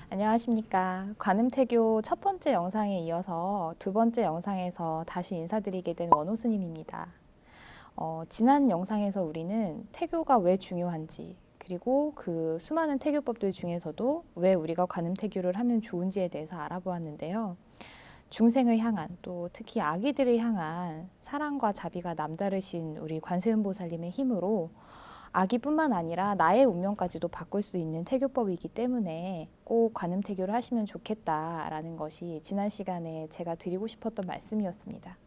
안녕하십니까. 관음태교 첫 번째 영상에 이어서 두 번째 영상에서 다시 인사드리게 된 원호 스님입니다. 지난 영상에서 우리는 태교가 왜 중요한지, 그리고 그 수많은 태교법들 중에서도 왜 우리가 관음태교를 하면 좋은지에 대해서 알아보았는데요. 중생을 향한, 또 특히 아기들을 향한 사랑과 자비가 남다르신 우리 관세음보살님의 힘으로 아기뿐만 아니라 나의 운명까지도 바꿀 수 있는 태교법이기 때문에 꼭 관음태교를 하시면 좋겠다라는 것이 지난 시간에 제가 드리고 싶었던 말씀이었습니다.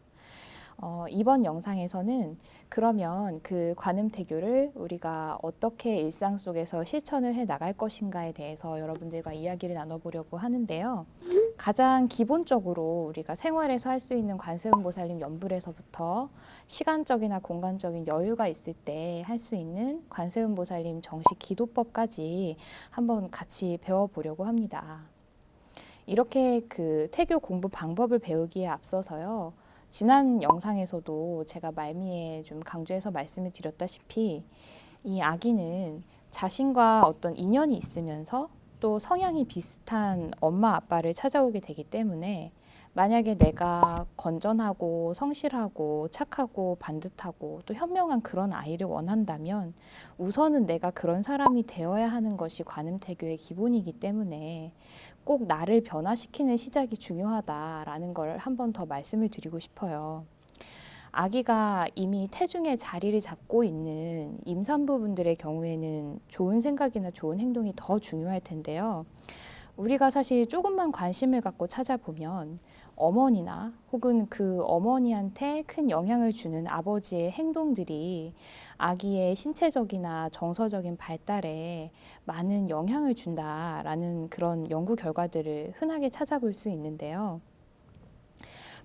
이번 영상에서는 그러면 그 관음태교를 우리가 어떻게 일상 속에서 실천을 해 나갈 것인가에 대해서 여러분들과 이야기를 나눠보려고 하는데요. 가장 기본적으로 우리가 생활에서 할 수 있는 관세음보살님 연불에서부터 시간적이나 공간적인 여유가 있을 때 할 수 있는 관세음보살님 정식 기도법까지 한번 같이 배워보려고 합니다. 이렇게 그 태교 공부 방법을 배우기에 앞서서요. 지난 영상에서도 제가 말미에 좀 강조해서 말씀을 드렸다시피 이 아기는 자신과 어떤 인연이 있으면서 또 성향이 비슷한 엄마 아빠를 찾아오게 되기 때문에 만약에 내가 건전하고 성실하고 착하고 반듯하고 또 현명한 그런 아이를 원한다면 우선은 내가 그런 사람이 되어야 하는 것이 관음태교의 기본이기 때문에 꼭 나를 변화시키는 시작이 중요하다라는 걸 한 번 더 말씀을 드리고 싶어요. 아기가 이미 태중에 자리를 잡고 있는 임산부분들의 경우에는 좋은 생각이나 좋은 행동이 더 중요할 텐데요. 우리가 사실 조금만 관심을 갖고 찾아보면 어머니나 혹은 그 어머니한테 큰 영향을 주는 아버지의 행동들이 아기의 신체적이나 정서적인 발달에 많은 영향을 준다라는 그런 연구 결과들을 흔하게 찾아볼 수 있는데요.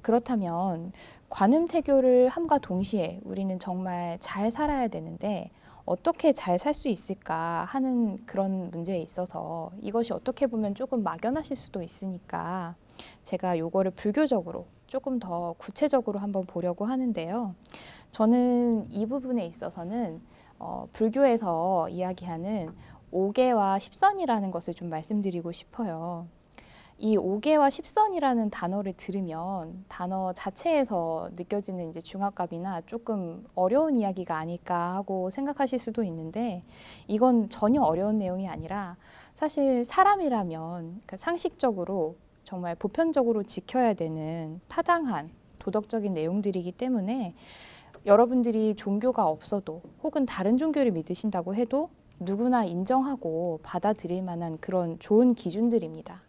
그렇다면 관음태교를 함과 동시에 우리는 정말 잘 살아야 되는데 어떻게 잘 살 수 있을까 하는 그런 문제에 있어서 이것이 어떻게 보면 조금 막연하실 수도 있으니까 제가 요거를 불교적으로 조금 더 구체적으로 한번 보려고 하는데요. 저는 이 부분에 있어서는 불교에서 이야기하는 오계와 십선이라는 것을 좀 말씀드리고 싶어요. 이 오계와 십선이라는 단어를 들으면 단어 자체에서 느껴지는 이제 중압감이나 조금 어려운 이야기가 아닐까 하고 생각하실 수도 있는데 이건 전혀 어려운 내용이 아니라 사실 사람이라면 그러니까 상식적으로 정말 보편적으로 지켜야 되는 타당한 도덕적인 내용들이기 때문에 여러분들이 종교가 없어도 혹은 다른 종교를 믿으신다고 해도 누구나 인정하고 받아들일 만한 그런 좋은 기준들입니다.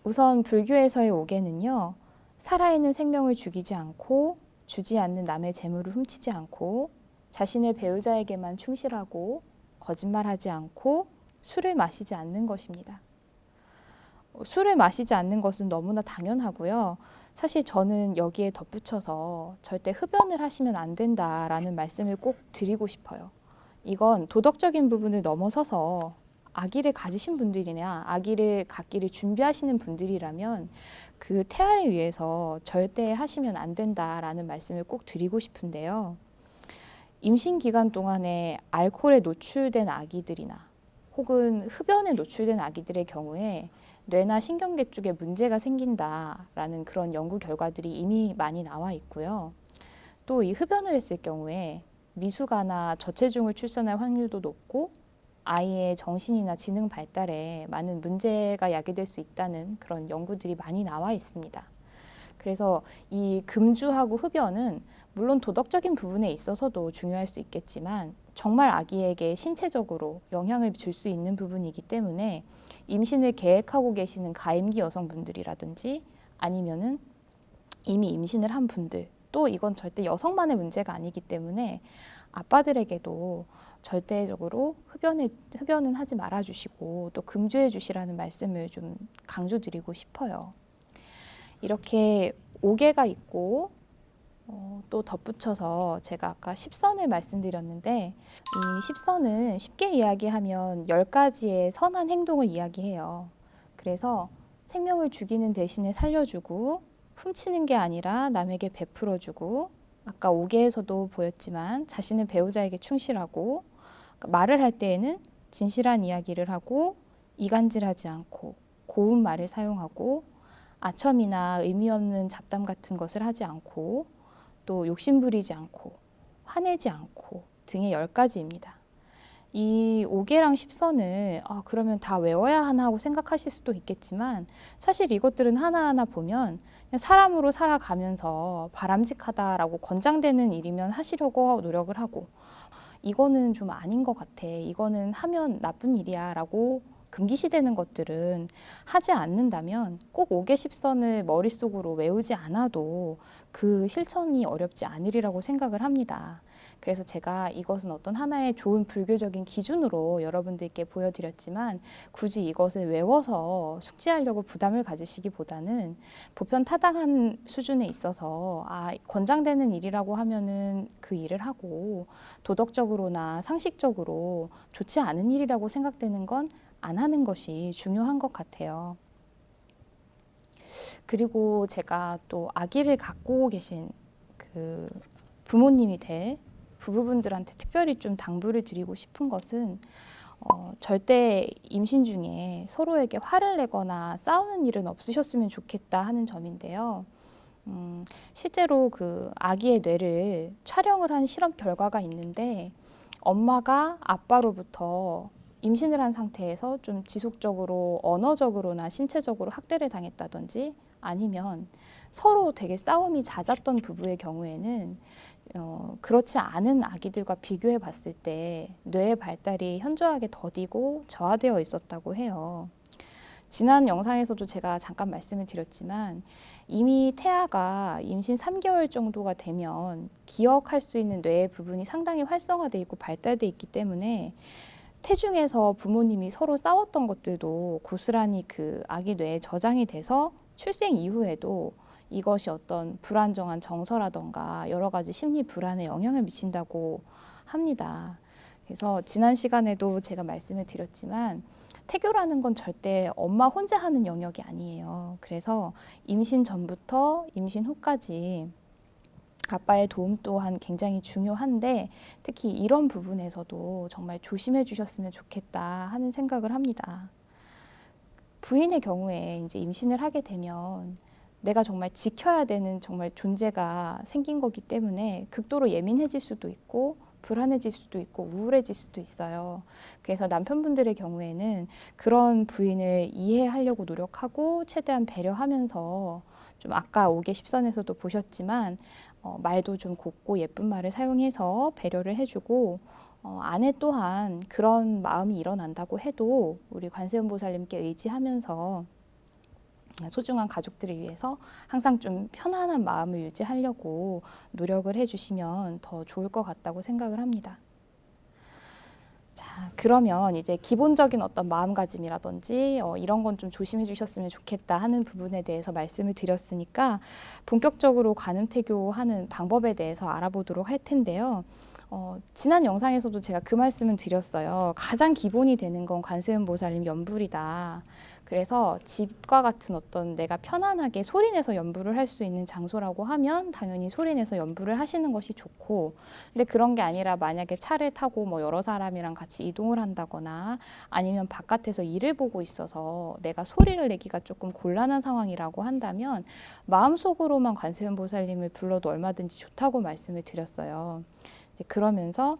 우선 불교에서의 오계는요, 살아있는 생명을 죽이지 않고 주지 않는 남의 재물을 훔치지 않고 자신의 배우자에게만 충실하고 거짓말하지 않고 술을 마시지 않는 것입니다. 술을 마시지 않는 것은 너무나 당연하고요. 사실 저는 여기에 덧붙여서 절대 흡연을 하시면 안 된다라는 말씀을 꼭 드리고 싶어요. 이건 도덕적인 부분을 넘어서서 아기를 가지신 분들이나 아기를 갖기를 준비하시는 분들이라면 그 태아를 위해서 절대 하시면 안 된다라는 말씀을 꼭 드리고 싶은데요. 임신 기간 동안에 알코올에 노출된 아기들이나 혹은 흡연에 노출된 아기들의 경우에 뇌나 신경계 쪽에 문제가 생긴다라는 그런 연구 결과들이 이미 많이 나와 있고요. 또 이 흡연을 했을 경우에 미숙아나 저체중을 출산할 확률도 높고 아이의 정신이나 지능 발달에 많은 문제가 야기될 수 있다는 그런 연구들이 많이 나와 있습니다. 그래서 이 금주하고 흡연은 물론 도덕적인 부분에 있어서도 중요할 수 있겠지만 정말 아기에게 신체적으로 영향을 줄 수 있는 부분이기 때문에 임신을 계획하고 계시는 가임기 여성분들이라든지 아니면은 이미 임신을 한 분들 또 이건 절대 여성만의 문제가 아니기 때문에 아빠들에게도 절대적으로 흡연은 하지 말아주시고 또 금주해 주시라는 말씀을 좀 강조드리고 싶어요. 이렇게 5개가 있고 또 덧붙여서 제가 아까 10선을 말씀드렸는데 이 10선은 쉽게 이야기하면 10가지의 선한 행동을 이야기해요. 그래서 생명을 죽이는 대신에 살려주고 훔치는 게 아니라 남에게 베풀어주고 아까 5개에서도 보였지만 자신의 배우자에게 충실하고 말을 할 때에는 진실한 이야기를 하고 이간질하지 않고 고운 말을 사용하고 아첨이나 의미 없는 잡담 같은 것을 하지 않고 또 욕심부리지 않고 화내지 않고 등의 10가지입니다. 이 5개랑 10선을 그러면 다 외워야 하나 하고 생각하실 수도 있겠지만 사실 이것들은 하나하나 보면 그냥 사람으로 살아가면서 바람직하다라고 권장되는 일이면 하시려고 노력을 하고 이거는 좀 아닌 것 같아. 이거는 하면 나쁜 일이야 라고 금기시되는 것들은 하지 않는다면 꼭 5개 10선을 머릿속으로 외우지 않아도 그 실천이 어렵지 않으리라고 생각을 합니다. 그래서 제가 이것은 어떤 하나의 좋은 불교적인 기준으로 여러분들께 보여드렸지만 굳이 이것을 외워서 숙지하려고 부담을 가지시기보다는 보편타당한 수준에 있어서 권장되는 일이라고 하면은 그 일을 하고 도덕적으로나 상식적으로 좋지 않은 일이라고 생각되는 건 안 하는 것이 중요한 것 같아요. 그리고 제가 또 아기를 갖고 계신 그 부모님이 될 부부분들한테 특별히 좀 당부를 드리고 싶은 것은 절대 임신 중에 서로에게 화를 내거나 싸우는 일은 없으셨으면 좋겠다 하는 점인데요. 실제로 그 아기의 뇌를 촬영을 한 실험 결과가 있는데 엄마가 아빠로부터 임신을 한 상태에서 좀 지속적으로 언어적으로나 신체적으로 학대를 당했다든지 아니면 서로 되게 싸움이 잦았던 부부의 경우에는 그렇지 않은 아기들과 비교해 봤을 때 뇌의 발달이 현저하게 더디고 저하되어 있었다고 해요. 지난 영상에서도 제가 잠깐 말씀을 드렸지만 이미 태아가 임신 3개월 정도가 되면 기억할 수 있는 뇌의 부분이 상당히 활성화되어 있고 발달되어 있기 때문에 태중에서 부모님이 서로 싸웠던 것들도 고스란히 그 아기 뇌에 저장이 돼서 출생 이후에도 이것이 어떤 불안정한 정서라던가 여러 가지 심리 불안에 영향을 미친다고 합니다. 그래서 지난 시간에도 제가 말씀을 드렸지만 태교라는 건 절대 엄마 혼자 하는 영역이 아니에요. 그래서 임신 전부터 임신 후까지 아빠의 도움 또한 굉장히 중요한데 특히 이런 부분에서도 정말 조심해 주셨으면 좋겠다 하는 생각을 합니다. 부인의 경우에 이제 임신을 하게 되면 내가 정말 지켜야 되는 정말 존재가 생긴 거기 때문에 극도로 예민해질 수도 있고 불안해질 수도 있고 우울해질 수도 있어요. 그래서 남편분들의 경우에는 그런 부인을 이해하려고 노력하고 최대한 배려하면서 좀 아까 5개 10선에서도 보셨지만 말도 좀 곱고 예쁜 말을 사용해서 배려를 해주고 아내 또한 그런 마음이 일어난다고 해도 우리 관세음보살님께 의지하면서 소중한 가족들을 위해서 항상 좀 편안한 마음을 유지하려고 노력을 해주시면 더 좋을 것 같다고 생각을 합니다. 자, 그러면 이제 기본적인 어떤 마음가짐이라든지 이런 건 좀 조심해 주셨으면 좋겠다 하는 부분에 대해서 말씀을 드렸으니까 본격적으로 관음태교하는 방법에 대해서 알아보도록 할 텐데요. 지난 영상에서도 제가 그 말씀은 드렸어요. 가장 기본이 되는 건 관세음보살님 연불이다. 그래서 집과 같은 어떤 내가 편안하게 소리내서 연불을 할 수 있는 장소라고 하면 당연히 소리내서 연불을 하시는 것이 좋고 근데 그런 게 아니라 만약에 차를 타고 뭐 여러 사람이랑 같이 이동을 한다거나 아니면 바깥에서 일을 보고 있어서 내가 소리를 내기가 조금 곤란한 상황이라고 한다면 마음속으로만 관세음보살님을 불러도 얼마든지 좋다고 말씀을 드렸어요. 이제 그러면서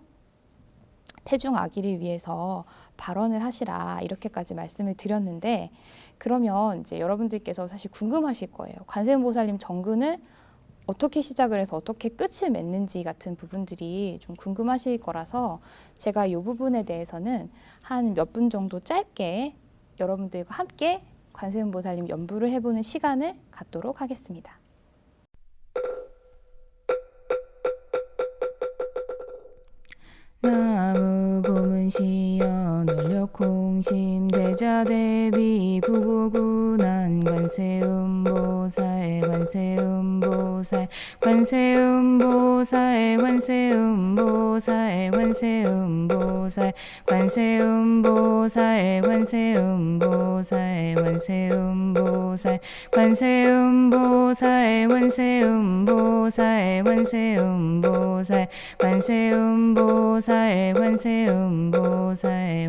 태중 아기를 위해서 발언을 하시라 이렇게까지 말씀을 드렸는데 그러면 이제 여러분들께서 사실 궁금하실 거예요. 관세음보살님 정근을 어떻게 시작을 해서 어떻게 끝을 맺는지 같은 부분들이 좀 궁금하실 거라서 제가 이 부분에 대해서는 한 몇 분 정도 짧게 여러분들과 함께 관세음보살님 연불을 해보는 시간을 갖도록 하겠습니다. 나무 고문시연 원력공심 대자대비 구구구난 관세음보살 관세음보살 관세음보살 관세음보살 관세음보살 관세음보살 관세음보살 관세음보살 관세음보살 관세음보살 관세음보살 관세음보살 관세음보살 관세음보살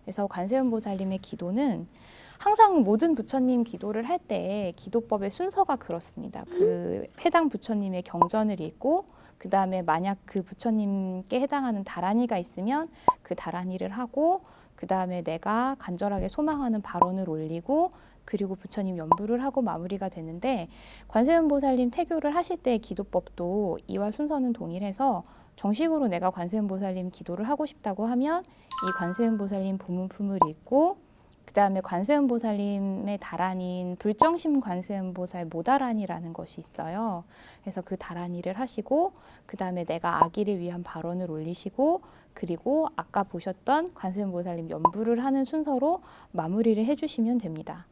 그래서 관세음보살님의 기도는 항상 모든 부처님 기도를 할 때 기도법의 순서가 그렇습니다. 그 해당 부처님의 경전을 읽고 그 다음에 만약 그 부처님께 해당하는 다라니가 있으면 그 다라니를 하고 그 다음에 내가 간절하게 소망하는 발언을 올리고 그리고 부처님 연부를 하고 마무리가 되는데 관세음보살님 태교를 하실 때의 기도법도 이와 순서는 동일해서 정식으로 내가 관세음보살님 기도를 하고 싶다고 하면 이 관세음보살님 보문품을 읽고 그 다음에 관세음보살님의 다란인 불정심 관세음보살 모다란이라는 것이 있어요. 그래서 그 다란이를 하시고 그 다음에 내가 아기를 위한 발언을 올리시고 그리고 아까 보셨던 관세음보살님 연부를 하는 순서로 마무리를 해주시면 됩니다.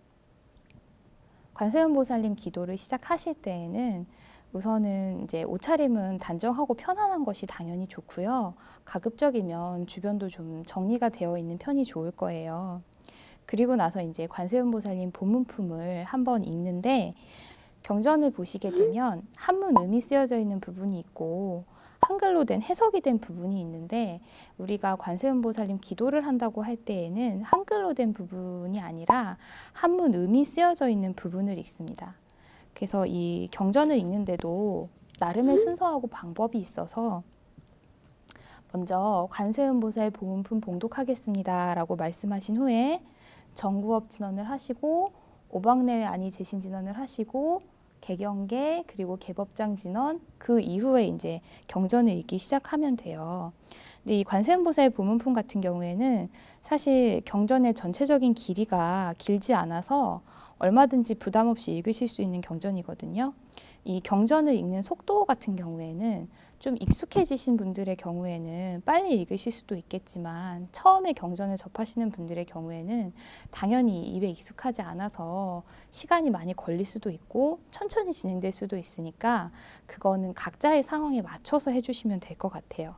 관세음보살님 기도를 시작하실 때에는 우선은 이제 옷차림은 단정하고 편안한 것이 당연히 좋고요. 가급적이면 주변도 좀 정리가 되어 있는 편이 좋을 거예요. 그리고 나서 이제 관세음보살님 본문품을 한번 읽는데 경전을 보시게 되면 한문음이 쓰여져 있는 부분이 있고 한글로 된 해석이 된 부분이 있는데 우리가 관세음보살님 기도를 한다고 할 때에는 한글로 된 부분이 아니라 한문음이 쓰여져 있는 부분을 읽습니다. 그래서 이 경전을 읽는데도 나름의 순서하고 방법이 있어서 먼저 관세음보살 보문품 봉독하겠습니다 라고 말씀하신 후에 정구업 진언을 하시고 오박내 아니 재신 진언을 하시고 개경계 그리고 개법장 진언 그 이후에 이제 경전을 읽기 시작하면 돼요. 근데 이 관세음보살 보문품 같은 경우에는 사실 경전의 전체적인 길이가 길지 않아서 얼마든지 부담 없이 읽으실 수 있는 경전이거든요. 이 경전을 읽는 속도 같은 경우에는 좀 익숙해지신 분들의 경우에는 빨리 읽으실 수도 있겠지만 처음에 경전을 접하시는 분들의 경우에는 당연히 입에 익숙하지 않아서 시간이 많이 걸릴 수도 있고 천천히 진행될 수도 있으니까 그거는 각자의 상황에 맞춰서 해주시면 될 것 같아요.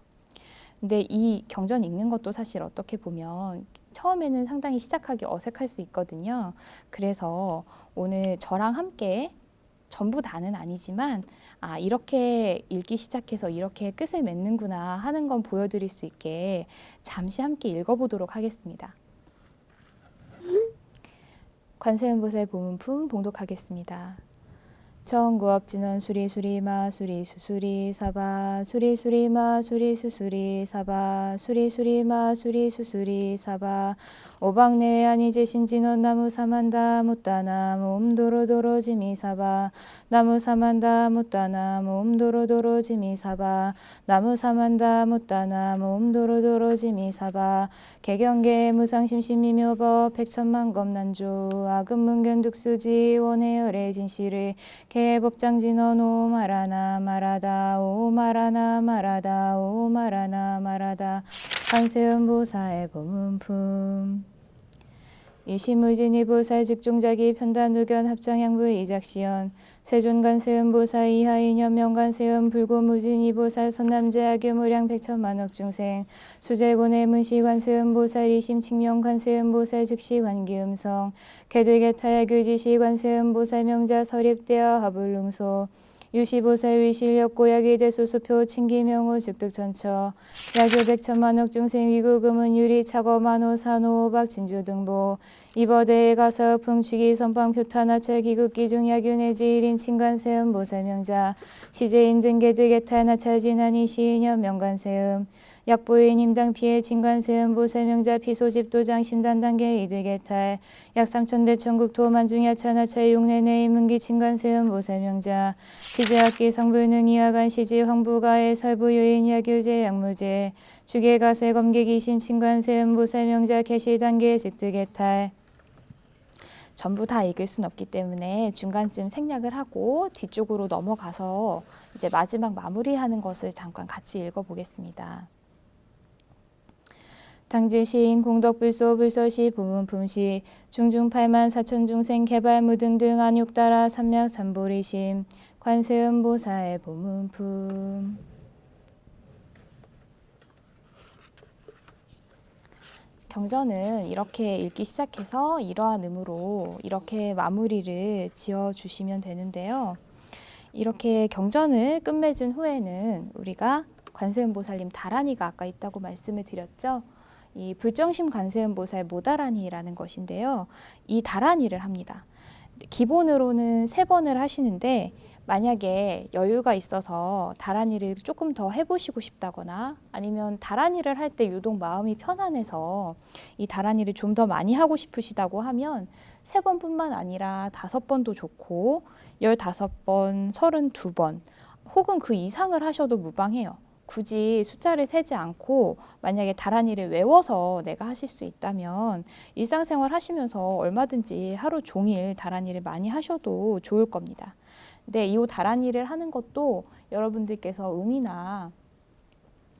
근데 이 경전 읽는 것도 사실 어떻게 보면 처음에는 상당히 시작하기 어색할 수 있거든요. 그래서 오늘 저랑 함께 전부 다는 아니지만 이렇게 읽기 시작해서 이렇게 끝을 맺는구나 하는 건 보여드릴 수 있게 잠시 함께 읽어보도록 하겠습니다. 관세음보살 보문품 봉독하겠습니다. 정구업진원 수리수리마 수리수수리 사바 수리수리마 수리수수리 사바 수리수리마 수리수수리 사바 오박내 아니제신진원 나무사만다 못다나 몸도로도로 지미사바 나무사만다 못다나 몸도로도로 지미사바 나무사만다 못다나 몸도로도로 지미사바 개경계 무상심심미묘법 백천만검난조 아금문견득수지 원해열의 진실을 개법장진언 오마라나 마라다 오마라나 마라다 오마라나 마라다 관세음보살 보문품 일심의진이보살 직종자기 편단우견 합장양부 이작시연 세존관세음보살 이하이념 명관세음 불고무진이보살 선남제 악유무량 백천만억 중생 수제곤의 문시관세음보살 이심칭명관세음보살 즉시관기음성 개들개타야규지시관세음보살 명자 설입대어 하불릉소 유시보살 위실력 고약이 대소수표 칭기명호 즉득천처 야교 백천만억 중생 위구금은 유리 차거만호 산호박 진주등보 이버대에 가서 풍취기 선방 표타나철 기극기중 야균의 지일인 친관세음 보살명자 시제인 등개득개탈 나찰진하니 시인현 명관세음 약보인 임당 피해 진관세음 보살명자 피소집도장 심단단계 이득개탈 약 3천대 천국토 만중야차나찰 용내내 임문기 진관세음 보살명자 시제학기 성불능 이하간 시지 황부가의 설부유인 야규제 양무제 주계가세 검객이신 친관세음 보살명자 개시단계 즉득개탈 전부 다 읽을 순 없기 때문에 중간쯤 생략을 하고 뒤쪽으로 넘어가서 이제 마지막 마무리하는 것을 잠깐 같이 읽어보겠습니다. 당지시인 공덕불소 불서시 보문품시 중중 8만 4천 중생 개발무등등 안육따라 삼맥삼보리심 관세음보살 보문품 경전은 이렇게 읽기 시작해서 이러한 의무로 이렇게 마무리를 지어주시면 되는데요. 이렇게 경전을 끝맺은 후에는 우리가 관세음보살님 다란이가 아까 있다고 말씀을 드렸죠. 이 불정심 관세음보살 모다라니라는 것인데요. 이 다라니를 합니다. 기본으로는 3번을 하시는데 만약에 여유가 있어서 다라니를 조금 더 해보시고 싶다거나 아니면 다라니를 할 때 유독 마음이 편안해서 이 다라니를 좀 더 많이 하고 싶으시다고 하면 3번뿐만 아니라 5번도 좋고 15번, 32번 혹은 그 이상을 하셔도 무방해요. 굳이 숫자를 세지 않고 만약에 다라니를 외워서 내가 하실 수 있다면 일상생활 하시면서 얼마든지 하루 종일 다라니를 많이 하셔도 좋을 겁니다. 근데 이 다라니를 하는 것도 여러분들께서 음이나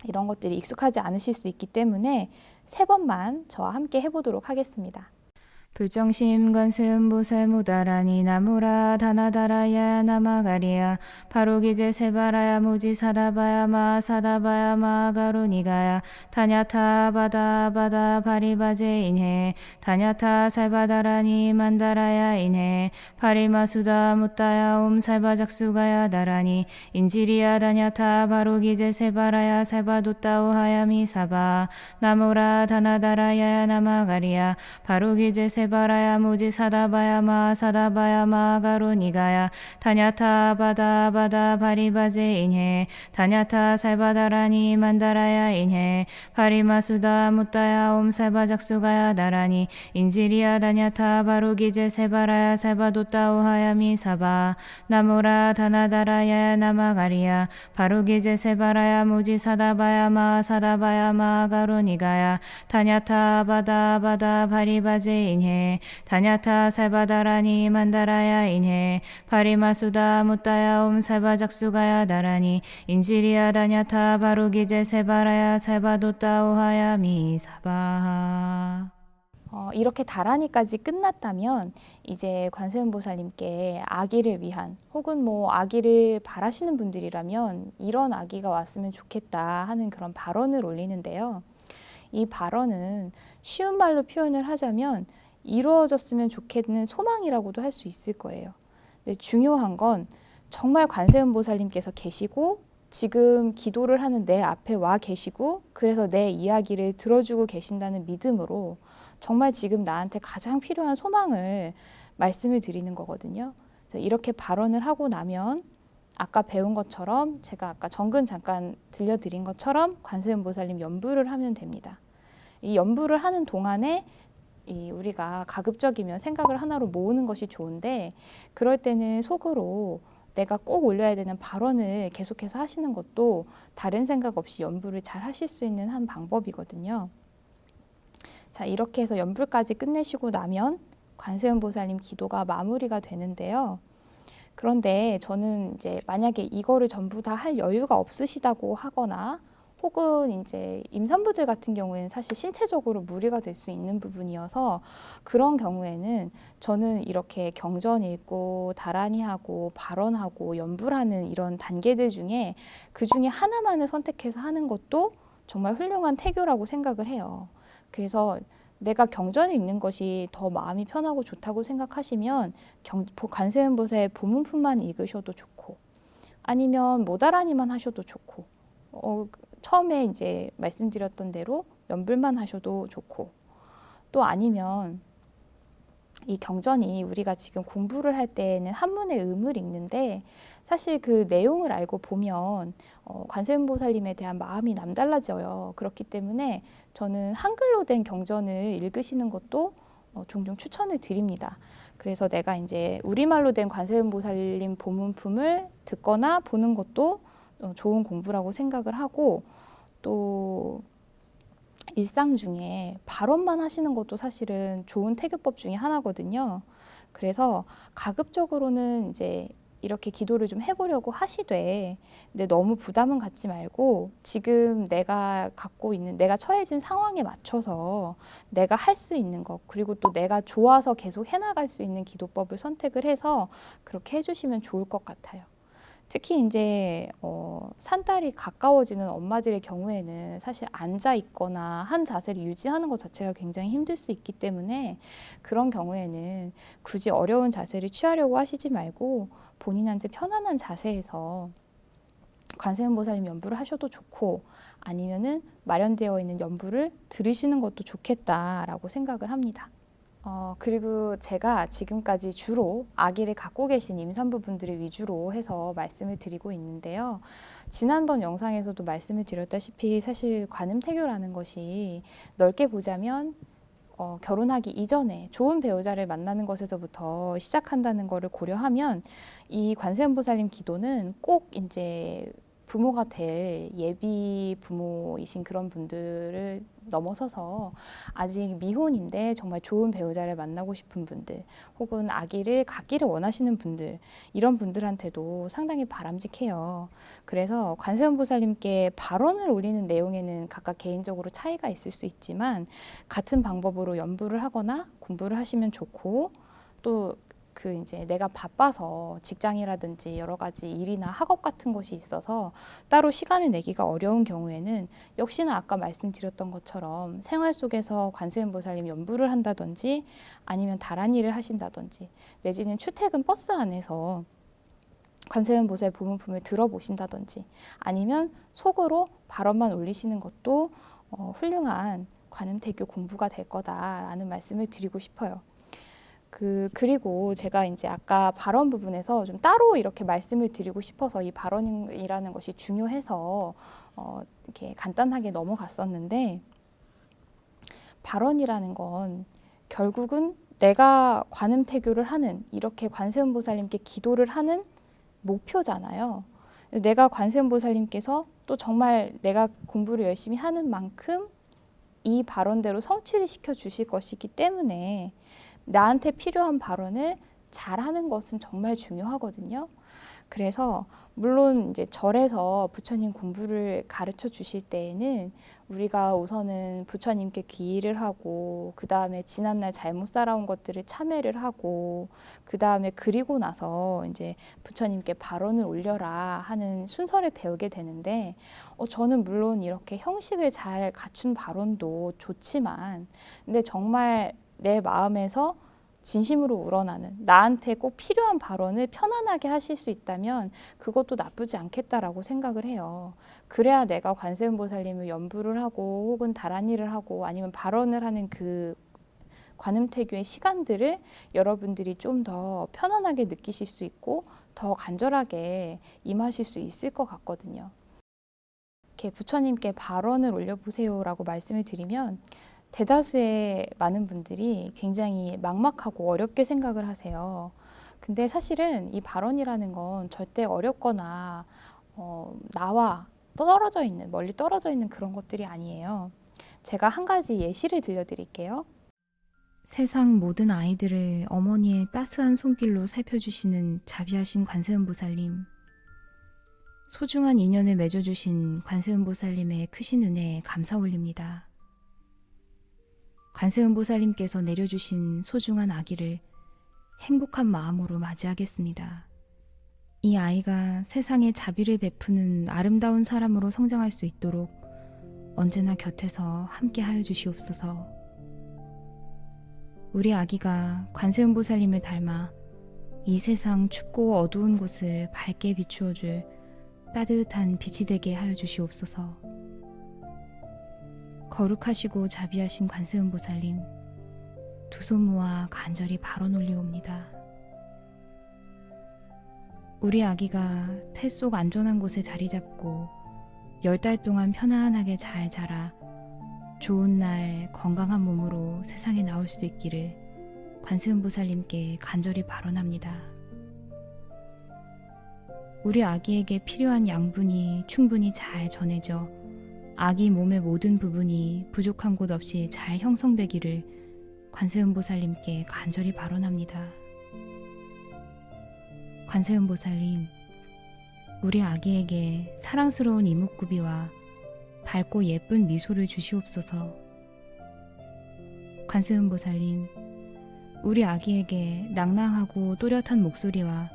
이런 것들이 익숙하지 않으실 수 있기 때문에 3번만 저와 함께 해보도록 하겠습니다. 불정심 관세음보살 모다라니 나무라 다나다라야 나마가리야 바로기제 세바라야 모지 사다바야마 사다바야마 가로니가야 타냐타 바다 바리바제 인해 타냐타 살바다라니 만다라야 인해 파리마수다 무따야 옴 살바작수가야 다라니 인지리야 다냐타 바로기제 세바라야 살바도따오 하야미 사바 나무라 다나다라야 나마가리야 바로기제 세바라야 무지 사다바야마 사다바야마 가로니가야 타냐타 바다 바리바제 인해 타냐타 살바다라니 만다라야 인해 파리마수다 무따야 옴 살바작수가야 다라니 인지리야 다냐타 바로기제 세바라야 살바도따오 하야미 사바 나무라 다나다라야 나마가리야 바로기제 세바라야 무지 사다바야마 사다바야마 가로니가야 타냐타 바다 바리바제 인해 타냐타 살바다라니 만다라야 인해 파리마수다 무따야 옴 살바작수가야 다라니 인지리야 다냐타 바로기제 세바라야 살바도따오 하야미 사바. 이렇게 다라니까지 끝났다면 이제 관세음보살님께 아기를 위한 혹은 뭐 아기를 바라시는 분들이라면 이런 아기가 왔으면 좋겠다 하는 그런 발언을 올리는데요. 이 발언은 쉬운 말로 표현을 하자면 이루어졌으면 좋겠는 소망이라고도 할 수 있을 거예요. 근데 중요한 건 정말 관세음보살님께서 계시고 지금 기도를 하는 내 앞에 와 계시고 그래서 내 이야기를 들어주고 계신다는 믿음으로 정말 지금 나한테 가장 필요한 소망을 말씀을 드리는 거거든요. 그래서 이렇게 발언을 하고 나면 아까 배운 것처럼 제가 아까 정근 잠깐 들려드린 것처럼 관세음보살님 연부를 하면 됩니다. 이 연부를 하는 동안에 우리가 가급적이면 생각을 하나로 모으는 것이 좋은데 그럴 때는 속으로 내가 꼭 올려야 되는 발언을 계속해서 하시는 것도 다른 생각 없이 연부를 잘 하실 수 있는 한 방법이거든요. 자, 이렇게 해서 연불까지 끝내시고 나면 관세음보살님 기도가 마무리가 되는데요. 그런데 저는 이제 만약에 이거를 전부 다 할 여유가 없으시다고 하거나 혹은 이제 임산부들 같은 경우에는 사실 신체적으로 무리가 될 수 있는 부분이어서 그런 경우에는 저는 이렇게 경전 읽고 다라니하고 발언하고 연불하는 이런 단계들 중에 그 중에 하나만을 선택해서 하는 것도 정말 훌륭한 태교라고 생각을 해요. 그래서 내가 경전을 읽는 것이 더 마음이 편하고 좋다고 생각하시면 관세음보살 보문품만 읽으셔도 좋고 아니면 모다라니만 하셔도 좋고 처음에 이제 말씀드렸던 대로 연불만 하셔도 좋고 또 아니면 이 경전이 우리가 지금 공부를 할 때는 한문의 음을 읽는데 사실 그 내용을 알고 보면 관세음보살님에 대한 마음이 남달라져요. 그렇기 때문에 저는 한글로 된 경전을 읽으시는 것도 종종 추천을 드립니다. 그래서 내가 이제 우리말로 된 관세음보살님 보문품을 듣거나 보는 것도 좋은 공부라고 생각을 하고 또 일상 중에 발언만 하시는 것도 사실은 좋은 태교법 중에 하나거든요. 그래서 가급적으로는 이제 이렇게 기도를 좀 해보려고 하시되 근데 너무 부담은 갖지 말고 지금 내가 갖고 있는 내가 처해진 상황에 맞춰서 내가 할 수 있는 것 그리고 또 내가 좋아서 계속 해나갈 수 있는 기도법을 선택을 해서 그렇게 해주시면 좋을 것 같아요. 특히 이제 산딸이 가까워지는 엄마들의 경우에는 사실 앉아 있거나 한 자세를 유지하는 것 자체가 굉장히 힘들 수 있기 때문에 그런 경우에는 굳이 어려운 자세를 취하려고 하시지 말고 본인한테 편안한 자세에서 관세음보살님 연부를 하셔도 좋고 아니면은 마련되어 있는 연부를 들으시는 것도 좋겠다라고 생각을 합니다. 그리고 제가 지금까지 주로 아기를 갖고 계신 임산부분들을 위주로 해서 말씀을 드리고 있는데요. 지난번 영상에서도 말씀을 드렸다시피 사실 관음태교라는 것이 넓게 보자면 결혼하기 이전에 좋은 배우자를 만나는 것에서부터 시작한다는 것을 고려하면 이 관세음보살님 기도는 꼭 이제 부모가 될 예비 부모이신 그런 분들을 넘어서서 아직 미혼인데 정말 좋은 배우자를 만나고 싶은 분들 혹은 아기를 갖기를 원하시는 분들 이런 분들한테도 상당히 바람직해요. 그래서 관세음보살님께 발언을 올리는 내용에는 각각 개인적으로 차이가 있을 수 있지만 같은 방법으로 연부를 하거나 공부를 하시면 좋고 또 이제 내가 바빠서 직장이라든지 여러 가지 일이나 학업 같은 것이 있어서 따로 시간을 내기가 어려운 경우에는 역시나 아까 말씀드렸던 것처럼 생활 속에서 관세음보살님 연부를 한다든지 아니면 다른 일을 하신다든지 내지는 출퇴근 버스 안에서 관세음보살 부문품을 들어보신다든지 아니면 속으로 발언만 올리시는 것도 훌륭한 관음태교 공부가 될 거다라는 말씀을 드리고 싶어요. 그리고 제가 이제 아까 발언 부분에서 좀 따로 이렇게 말씀을 드리고 싶어서 이 발언이라는 것이 중요해서 이렇게 간단하게 넘어갔었는데 발언이라는 건 결국은 내가 관음태교를 하는 이렇게 관세음보살님께 기도를 하는 목표잖아요. 내가 관세음보살님께서 또 정말 내가 공부를 열심히 하는 만큼 이 발언대로 성취를 시켜 주실 것이기 때문에 나한테 필요한 발언을 잘하는 것은 정말 중요하거든요. 그래서 물론 이제 절에서 부처님 공부를 가르쳐 주실 때에는 우리가 우선은 부처님께 귀의를 하고 그 다음에 지난날 잘못 살아온 것들을 참회를 하고 그 다음에 그리고 나서 이제 부처님께 발언을 올려라 하는 순서를 배우게 되는데 저는 물론 이렇게 형식을 잘 갖춘 발언도 좋지만 근데 정말 내 마음에서 진심으로 우러나는 나한테 꼭 필요한 발언을 편안하게 하실 수 있다면 그것도 나쁘지 않겠다라고 생각을 해요. 그래야 내가 관세음보살님을 연부를 하고 혹은 다른 일을 하고 아니면 발언을 하는 그 관음태교의 시간들을 여러분들이 좀 더 편안하게 느끼실 수 있고 더 간절하게 임하실 수 있을 것 같거든요. 이렇게 부처님께 발언을 올려보세요라고 말씀을 드리면 대다수의 많은 분들이 굉장히 막막하고 어렵게 생각을 하세요. 근데 사실은 이 발언이라는 건 절대 어렵거나 나와 떨어져 있는, 멀리 떨어져 있는 그런 것들이 아니에요. 제가 한 가지 예시를 들려드릴게요. 세상 모든 아이들을 어머니의 따스한 손길로 살펴주시는 자비하신 관세음보살님. 소중한 인연을 맺어주신 관세음보살님의 크신 은혜에 감사 올립니다. 관세음보살님께서 내려주신 소중한 아기를 행복한 마음으로 맞이하겠습니다. 이 아이가 세상에 자비를 베푸는 아름다운 사람으로 성장할 수 있도록 언제나 곁에서 함께 하여 주시옵소서. 우리 아기가 관세음보살님을 닮아 이 세상 춥고 어두운 곳을 밝게 비추어줄 따뜻한 빛이 되게 하여 주시옵소서. 거룩하시고 자비하신 관세음보살님, 두 손 모아 간절히 발언 올리옵니다. 우리 아기가 태 속 안전한 곳에 자리 잡고 10달 동안 편안하게 잘 자라 좋은 날 건강한 몸으로 세상에 나올 수 있기를 관세음보살님께 간절히 발언합니다. 우리 아기에게 필요한 양분이 충분히 잘 전해져 아기 몸의 모든 부분이 부족한 곳 없이 잘 형성되기를 관세음보살님께 간절히 발언합니다. 관세음보살님, 우리 아기에게 사랑스러운 이목구비와 밝고 예쁜 미소를 주시옵소서. 관세음보살님, 우리 아기에게 낭낭하고 또렷한 목소리와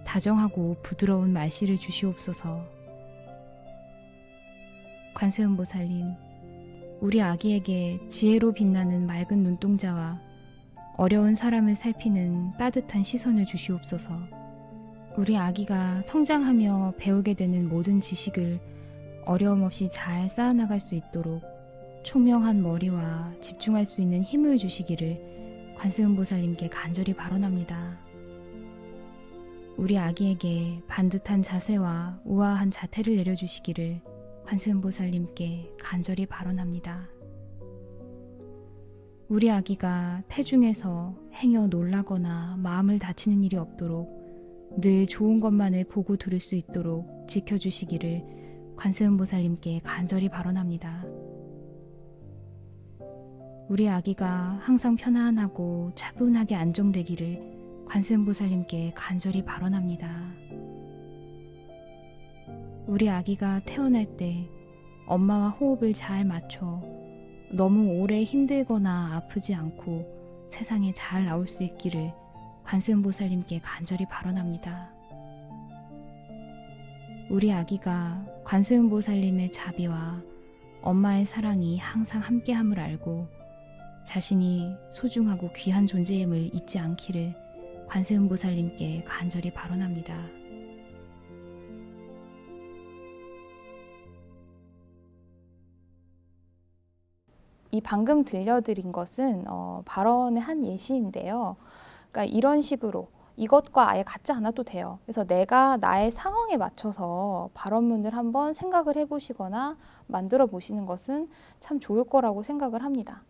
다정하고 부드러운 말씨를 주시옵소서. 관세음보살님, 우리 아기에게 지혜로 빛나는 맑은 눈동자와 어려운 사람을 살피는 따뜻한 시선을 주시옵소서. 우리 아기가 성장하며 배우게 되는 모든 지식을 어려움 없이 잘 쌓아나갈 수 있도록 총명한 머리와 집중할 수 있는 힘을 주시기를 관세음보살님께 간절히 발언합니다. 우리 아기에게 반듯한 자세와 우아한 자태를 내려주시기를 관세음보살님께 간절히 발언합니다. 우리 아기가 태중에서 행여 놀라거나 마음을 다치는 일이 없도록 늘 좋은 것만을 보고 들을 수 있도록 지켜주시기를 관세음보살님께 간절히 발언합니다. 우리 아기가 항상 편안하고 차분하게 안정되기를 관세음보살님께 간절히 발언합니다. 우리 아기가 태어날 때 엄마와 호흡을 잘 맞춰 너무 오래 힘들거나 아프지 않고 세상에 잘 나올 수 있기를 관세음보살님께 간절히 발언합니다. 우리 아기가 관세음보살님의 자비와 엄마의 사랑이 항상 함께함을 알고 자신이 소중하고 귀한 존재임을 잊지 않기를 관세음보살님께 간절히 발언합니다. 이 방금 들려드린 것은 발언의 한 예시인데요. 그러니까 이런 식으로 이것과 아예 같지 않아도 돼요. 그래서 내가 나의 상황에 맞춰서 발언문을 한번 생각을 해보시거나 만들어 보시는 것은 참 좋을 거라고 생각을 합니다.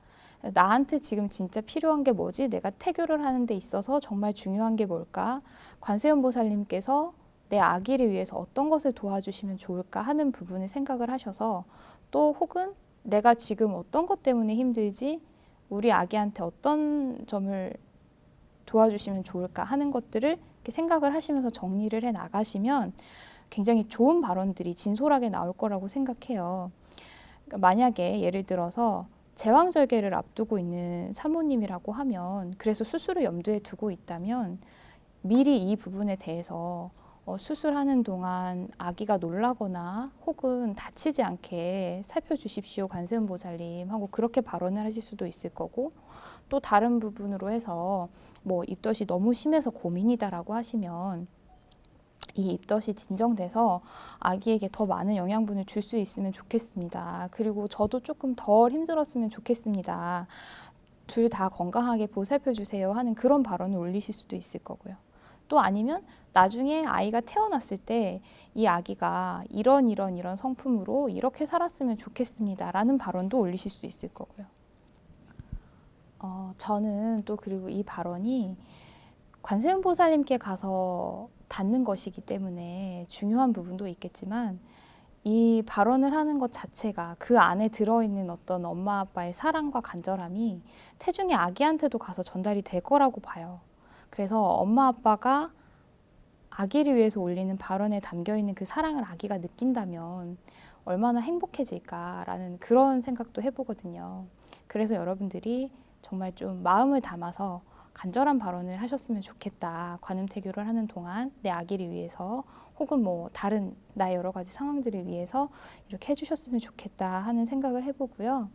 나한테 지금 진짜 필요한 게 뭐지? 내가 태교를 하는 데 있어서 정말 중요한 게 뭘까? 관세음보살님께서 내 아기를 위해서 어떤 것을 도와주시면 좋을까 하는 부분을 생각을 하셔서 또 혹은 내가 지금 어떤 것 때문에 힘들지? 우리 아기한테 어떤 점을 도와주시면 좋을까 하는 것들을 이렇게 생각을 하시면서 정리를 해 나가시면 굉장히 좋은 발언들이 진솔하게 나올 거라고 생각해요. 그러니까 만약에 예를 들어서 제왕절개를 앞두고 있는 사모님이라고 하면 그래서 수술을 염두에 두고 있다면 미리 이 부분에 대해서 수술하는 동안 아기가 놀라거나 혹은 다치지 않게 살펴주십시오 관세음보살님 하고 그렇게 발언을 하실 수도 있을 거고 또 다른 부분으로 해서 뭐 입덧이 너무 심해서 고민이다라고 하시면 이 입덧이 진정돼서 아기에게 더 많은 영양분을 줄 수 있으면 좋겠습니다. 그리고 저도 조금 덜 힘들었으면 좋겠습니다. 둘 다 건강하게 보살펴 주세요 하는 그런 발언을 올리실 수도 있을 거고요. 또 아니면 나중에 아이가 태어났을 때 이 아기가 이런 성품으로 이렇게 살았으면 좋겠습니다 라는 발언도 올리실 수 있을 거고요. 저는 또 그리고 이 발언이 관세음보살님께 가서 닿는 것이기 때문에 중요한 부분도 있겠지만 이 발언을 하는 것 자체가 그 안에 들어있는 어떤 엄마 아빠의 사랑과 간절함이 태중의 아기한테도 가서 전달이 될 거라고 봐요. 그래서 엄마 아빠가 아기를 위해서 올리는 발언에 담겨있는 그 사랑을 아기가 느낀다면 얼마나 행복해질까라는 그런 생각도 해보거든요. 그래서 여러분들이 정말 좀 마음을 담아서 간절한 발언을 하셨으면 좋겠다. 관음태교를 하는 동안 내 아기를 위해서 혹은 뭐 다른 나의 여러 가지 상황들을 위해서 이렇게 해주셨으면 좋겠다 하는 생각을 해보고요.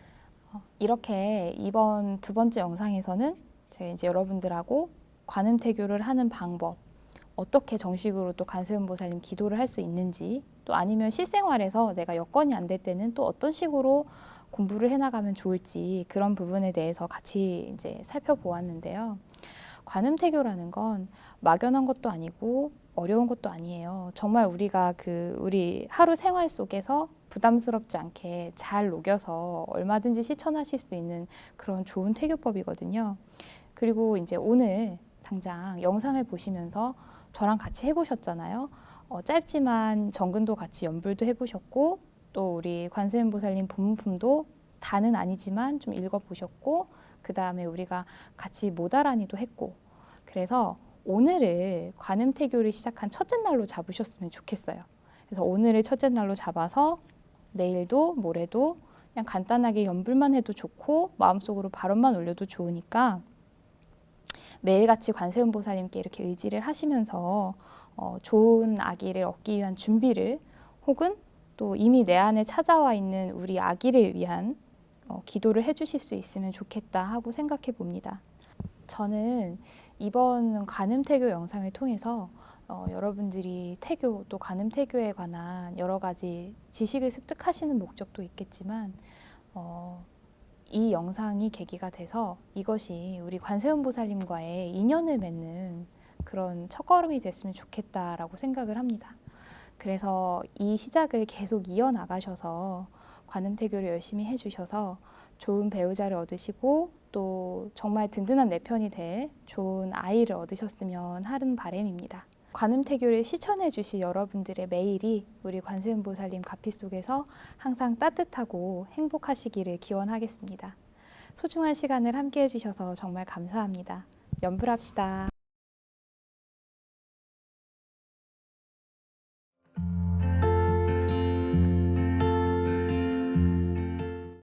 이렇게 이번 두 번째 영상에서는 제가 이제 여러분들하고 관음태교를 하는 방법, 어떻게 정식으로 또 관세음보살님 기도를 할 수 있는지, 또 아니면 실생활에서 내가 여건이 안 될 때는 또 어떤 식으로 공부를 해나가면 좋을지 그런 부분에 대해서 같이 이제 살펴보았는데요. 관음태교라는 건 막연한 것도 아니고 어려운 것도 아니에요. 정말 우리가 우리 하루 생활 속에서 부담스럽지 않게 잘 녹여서 얼마든지 실천하실 수 있는 그런 좋은 태교법이거든요. 그리고 이제 오늘 당장 영상을 보시면서 저랑 같이 해보셨잖아요. 짧지만 정근도 같이 연불도 해보셨고 또 우리 관세음보살님 본문품도 다는 아니지만 좀 읽어보셨고 그 다음에 우리가 같이 모다라니도 했고 그래서 오늘을 관음태교를 시작한 첫째 날로 잡으셨으면 좋겠어요. 그래서 오늘을 첫째 날로 잡아서 내일도 모레도 그냥 간단하게 연불만 해도 좋고 마음속으로 발언만 올려도 좋으니까 매일같이 관세음보살님께 이렇게 의지를 하시면서 좋은 아기를 얻기 위한 준비를 혹은 또 이미 내 안에 찾아와 있는 우리 아기를 위한 기도를 해주실 수 있으면 좋겠다 하고 생각해 봅니다. 저는 이번 관음태교 영상을 통해서 여러분들이 태교 또 관음태교에 관한 여러 가지 지식을 습득하시는 목적도 있겠지만 이 영상이 계기가 돼서 이것이 우리 관세음보살님과의 인연을 맺는 그런 첫걸음이 됐으면 좋겠다라고 생각을 합니다. 그래서 이 시작을 계속 이어나가셔서 관음태교를 열심히 해주셔서 좋은 배우자를 얻으시고 또 정말 든든한 내 편이 될 좋은 아이를 얻으셨으면 하는 바람입니다. 관음태교를 실천해 주실 여러분들의 매일이 우리 관세음보살님 가피 속에서 항상 따뜻하고 행복하시기를 기원하겠습니다. 소중한 시간을 함께 해주셔서 정말 감사합니다. 연불합시다.